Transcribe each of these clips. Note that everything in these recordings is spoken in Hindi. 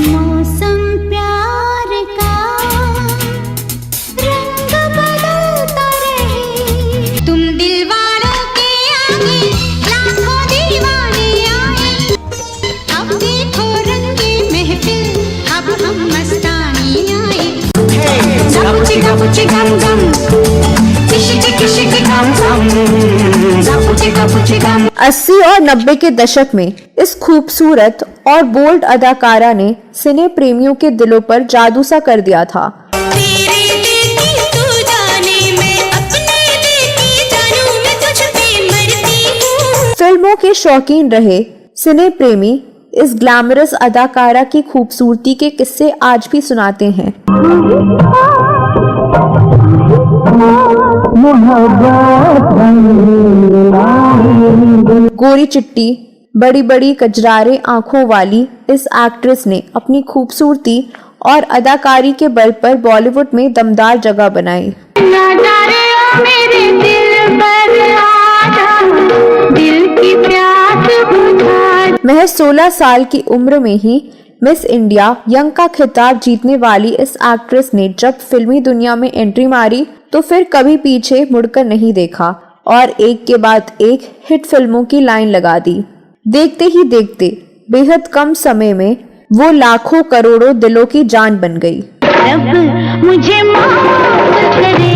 मौसम प्यार का रंग बदलता रहे, तुम दिल वालों के आगे लाखों दीवाने आए। अब देखो रंगे महफिल, अब हम मस्तानी आए। गम चिगम चिगम गम, किशिक किशिक गम गम, गम चिगम चिगम। 80 और 90 के दशक में इस खूबसूरत और बोल्ड अदाकारा ने सिने प्रेमियों के दिलों पर जादू सा कर दिया था। फिल्मों के शौकीन रहे सिने प्रेमी इस ग्लैमरस अदाकारा की खूबसूरती के किस्से आज भी सुनाते हैं। गोरी चिट्टी, बड़ी बड़ी कजरारे आंखों वाली इस एक्ट्रेस ने अपनी खूबसूरती और अदाकारी के बल पर बॉलीवुड में दमदार जगह बनाई। महज 16 साल की उम्र में ही मिस इंडिया यंग का खिताब जीतने वाली इस एक्ट्रेस ने जब फिल्मी दुनिया में एंट्री मारी तो फिर कभी पीछे मुड़कर नहीं देखा और एक के बाद एक हिट फिल्मों की लाइन लगा दी। देखते ही देखते बेहद कम समय में वो लाखों करोड़ों दिलों की जान बन गई। रब मुझे माफ करे,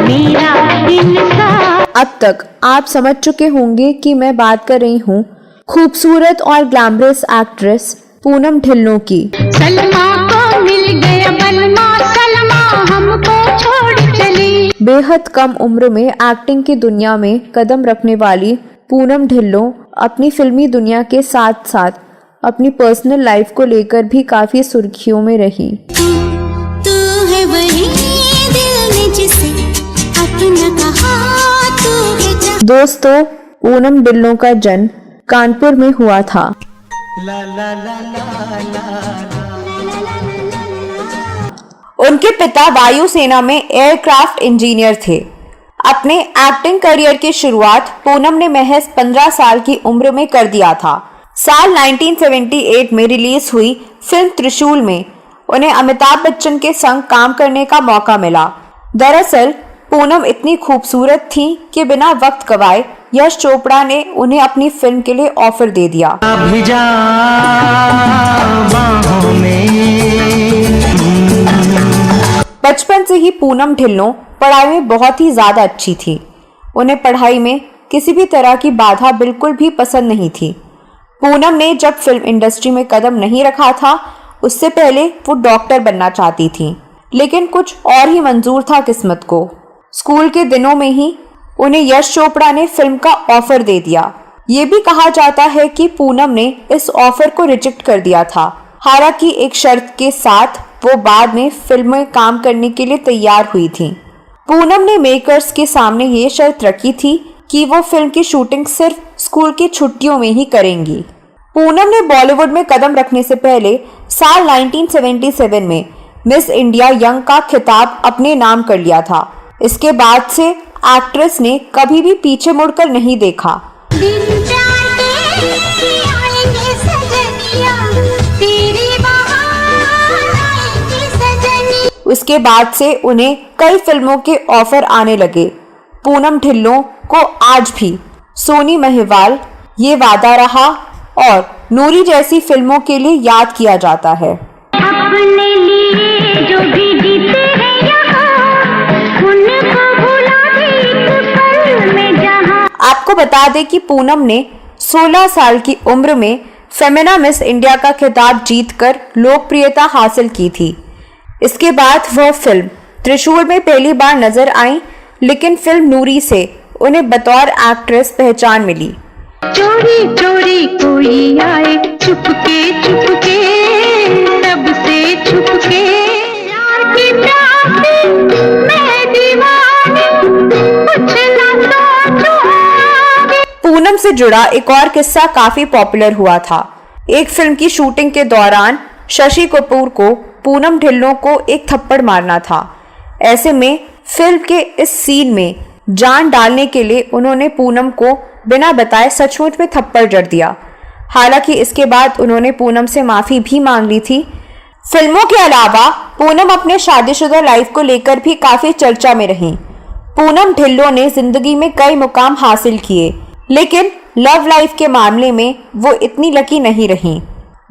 मेरा इंसान। अब तक आप समझ चुके होंगे कि मैं बात कर रही हूँ खूबसूरत और ग्लैमरस एक्ट्रेस पूनम ढिल्लों की। सलमा को मिल गया बलमा, सलमा हमको छोड़ चली। बेहद कम उम्र में एक्टिंग की दुनिया में कदम रखने वाली पूनम ढिल्लों अपनी फिल्मी दुनिया के साथ साथ अपनी पर्सनल लाइफ को लेकर भी काफी सुर्खियों में रही। तू है वही दिल ने जिसे अपना कहा, तू है दोस्तों, पूनम ढिल्लों का जन्म कानपुर में हुआ था। उनके पिता वायुसेना में एयरक्राफ्ट इंजीनियर थे। अपने एक्टिंग करियर की शुरुआत पूनम ने महज 15 साल की उम्र में कर दिया था। साल 1978 में रिलीज हुई फिल्म त्रिशूल में उन्हें अमिताभ बच्चन के संग काम करने का मौका मिला। दरअसल पूनम इतनी खूबसूरत थी कि बिना वक्त गवाए यश चोपड़ा ने उन्हें अपनी फिल्म के लिए ऑफर दे दिया। बचपन से ही पूनम ढिल्लों पढ़ाई में बहुत ही ज्यादा अच्छी थी। उन्हें पढ़ाई में किसी भी तरह की बाधा बिल्कुल भी पसंद नहीं थी। पूनम ने जब फिल्म इंडस्ट्री में कदम नहीं रखा था, उससे पहले वो डॉक्टर बनना चाहती थी, लेकिन कुछ और ही मंजूर था किस्मत को। स्कूल के दिनों में ही उन्हें यश चोपड़ा ने फिल्म का ऑफर दे दिया। ये भी कहा जाता है कि पूनम ने इस ऑफर को रिजेक्ट कर दिया था, हालांकि एक शर्त के साथ वो बाद में फिल्म में काम करने के लिए तैयार हुई थी। पूनम ने मेकर्स के सामने ये शर्त रखी थी कि वो फिल्म की शूटिंग सिर्फ स्कूल की छुट्टियों में ही करेंगी। पूनम ने बॉलीवुड में कदम रखने से पहले साल 1977 में मिस इंडिया यंग का खिताब अपने नाम कर लिया था। इसके बाद से एक्ट्रेस ने कभी भी पीछे मुड़कर नहीं देखा। उसके बाद से उन्हें कई फिल्मों के ऑफर आने लगे। पूनम ढिल्लों को आज भी सोनी महिवाल, ये वादा रहा और नूरी जैसी फिल्मों के लिए याद किया जाता है। अपने लिए जो भी जीते हैं यहाँ, उनको भुला दे एक पल में जहाँ। आपको बता दें कि पूनम ने 16 साल की उम्र में फेमिना मिस इंडिया का खिताब जीतकर लोकप्रियता हासिल की थी। इसके बाद वह फिल्म त्रिशूल में पहली बार नजर आई, लेकिन फिल्म नूरी से उन्हें बतौर एक्ट्रेस पहचान मिली। चोरी चोरी कोई आए, चुपके चुपके सब से छुपके, यार की प्यासी मैं दीवानी, कुछ ना सोचूं। पूनम से जुड़ा एक और किस्सा काफी पॉपुलर हुआ था। एक फिल्म की शूटिंग के दौरान शशि कपूर को पूनम ढिल्लों को एक थप्पड़ मारना था। ऐसे में फिल्म के इस सीन में जान डालने के लिए उन्होंने पूनम को बिना बताए सचमुच में थप्पड़ जड़ दिया। हालांकि इसके बाद उन्होंने पूनम से माफी भी मांग ली थी। फिल्मों के अलावा पूनम अपने शादीशुदा लाइफ को लेकर भी काफी चर्चा में रहीं। पूनम ढिल्लों ने जिंदगी में कई मुकाम हासिल किए, लेकिन लव लाइफ के मामले में वो इतनी लकी नहीं रहीं।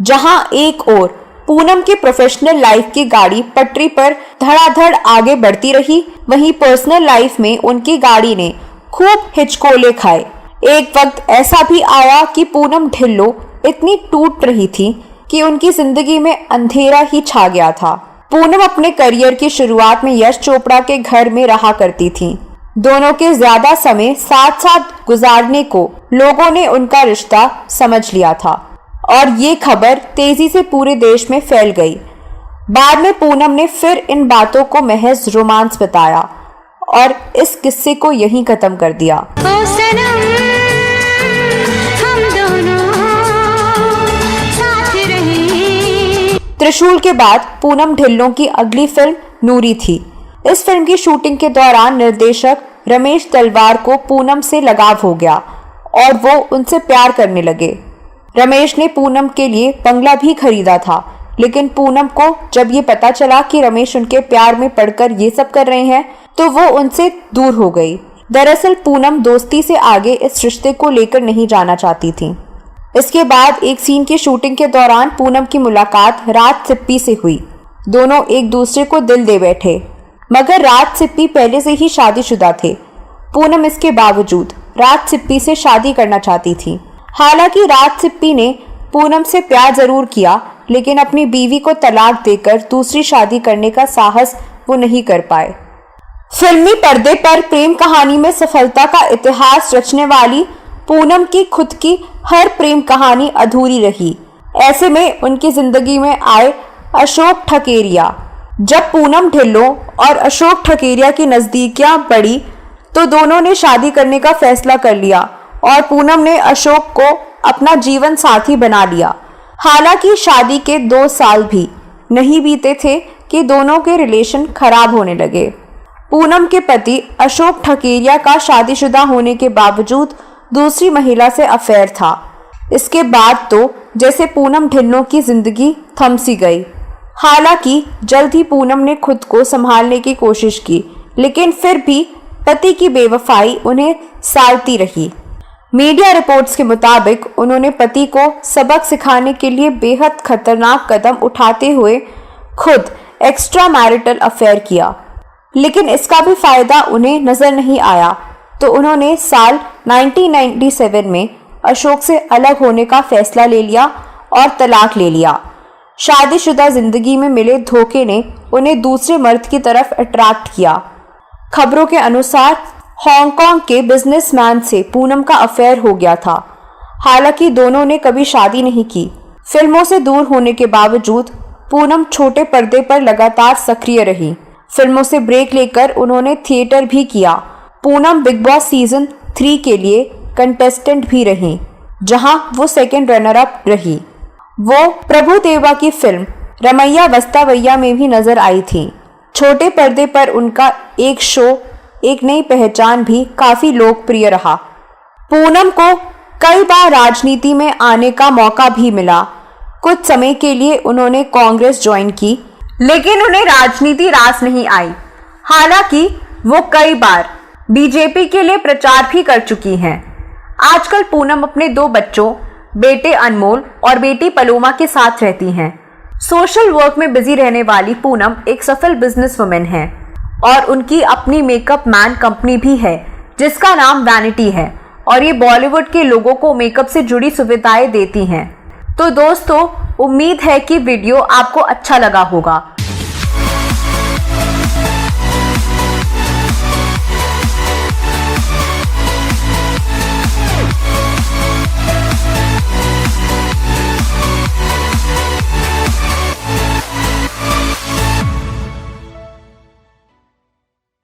जहां एक ओर पूनम की प्रोफेशनल लाइफ की गाड़ी पटरी पर धड़ाधड़ आगे बढ़ती रही, वहीं पर्सनल लाइफ में उनकी गाड़ी ने खूब हिचकोले खाए। एक वक्त ऐसा भी आया कि पूनम ढिल्लों इतनी टूट रही थी कि उनकी जिंदगी में अंधेरा ही छा गया था। पूनम अपने करियर की शुरुआत में यश चोपड़ा के घर में रहा करती थी। दोनों के ज्यादा समय साथ साथ गुजारने को लोगों ने उनका रिश्ता समझ लिया था और ये खबर तेजी से पूरे देश में फैल गई। बाद में पूनम ने फिर इन बातों को महज रोमांस बताया और इस किस्से को यहीं खत्म कर दिया। ओ सनम, हम दोनों साथ रहे। त्रिशूल के बाद पूनम ढिल्लों की अगली फिल्म नूरी थी। इस फिल्म की शूटिंग के दौरान निर्देशक रमेश तलवार को पूनम से लगाव हो गया और वो उनसे प्यार करने लगे। रमेश ने पूनम के लिए बंगला भी खरीदा था, लेकिन पूनम को जब ये पता चला कि रमेश उनके प्यार में पड़कर ये सब कर रहे हैं तो वो उनसे दूर हो गई। दरअसल पूनम दोस्ती से आगे इस रिश्ते को लेकर नहीं जाना चाहती थी। इसके बाद एक सीन की शूटिंग के दौरान पूनम की मुलाकात राज सिप्पी से हुई। दोनों एक दूसरे को दिल दे बैठे, मगर राज सिप्पी पहले से ही शादीशुदा थे। पूनम इसके बावजूद राज सिप्पी से शादी करना चाहती थी। हालांकि राज सिप्पी ने पूनम से प्यार जरूर किया, लेकिन अपनी बीवी को तलाक देकर दूसरी शादी करने का साहस वो नहीं कर पाए। फिल्मी पर्दे पर प्रेम कहानी में सफलता का इतिहास रचने वाली पूनम की खुद की हर प्रेम कहानी अधूरी रही। ऐसे में उनकी जिंदगी में आए अशोक ठकेरिया। जब पूनम ढिल्लों और अशोक ठकेरिया की नजदीकियां बढ़ी तो दोनों ने शादी करने का फैसला कर लिया और पूनम ने अशोक को अपना जीवन साथी बना लिया। हालांकि शादी के 2 साल भी नहीं बीते थे कि दोनों के रिलेशन खराब होने लगे। पूनम के पति अशोक ठकेरिया का शादीशुदा होने के बावजूद दूसरी महिला से अफेयर था। इसके बाद तो जैसे पूनम ढिल्लों की जिंदगी थम सी गई। हालांकि जल्द ही पूनम ने खुद को संभालने की कोशिश की, लेकिन फिर भी पति की बेवफाई उन्हें सालती रही। मीडिया रिपोर्ट्स के मुताबिक उन्होंने पति को सबक सिखाने के लिए बेहद खतरनाक कदम उठाते हुए खुद एक्स्ट्रा मैरिटल अफेयर किया, लेकिन इसका भी फायदा उन्हें नजर नहीं आया तो उन्होंने साल 1997 में अशोक से अलग होने का फैसला ले लिया और तलाक ले लिया। शादीशुदा जिंदगी में मिले धोखे ने उन्हें दूसरे मर्द की तरफ अट्रैक्ट किया। खबरों के अनुसार हांगकांग के बिजनेसमैन से पूनम का अफेयर हो गया था। हालांकि दोनों ने कभी शादी नहीं की। फिल्मों से दूर होने के बावजूद पूनम छोटे पर्दे पर लगातार सक्रिय रही। फिल्मों से ब्रेक लेकर उन्होंने थिएटर भी किया। पूनम बिग बॉस सीजन 3 के लिए कंटेस्टेंट भी रही, जहां वो सेकंड रनर अप रही। वो प्रभु देवा की फिल्म रमैया वस्तावैया में भी नजर आई थी। छोटे पर्दे पर उनका एक शो एक नई पहचान भी काफी लोकप्रिय रहा। पूनम को कई बार राजनीति में आने का मौका भी मिला। कुछ समय के लिए उन्होंने कांग्रेस ज्वाइन की, लेकिन उन्हें राजनीति रास नहीं आई। हालांकि वो कई बार बीजेपी के लिए प्रचार भी कर चुकी हैं। आजकल पूनम अपने 2 बच्चों बेटे अनमोल और बेटी पलोमा के साथ रहती हैं। सोशल वर्क में बिजी रहने वाली पूनम एक सफल बिजनेस वुमेन है और उनकी अपनी मेकअप मैन कंपनी भी है जिसका नाम वैनिटी है और ये बॉलीवुड के लोगों को मेकअप से जुड़ी सुविधाएं देती हैं। तो दोस्तों, उम्मीद है कि वीडियो आपको अच्छा लगा होगा।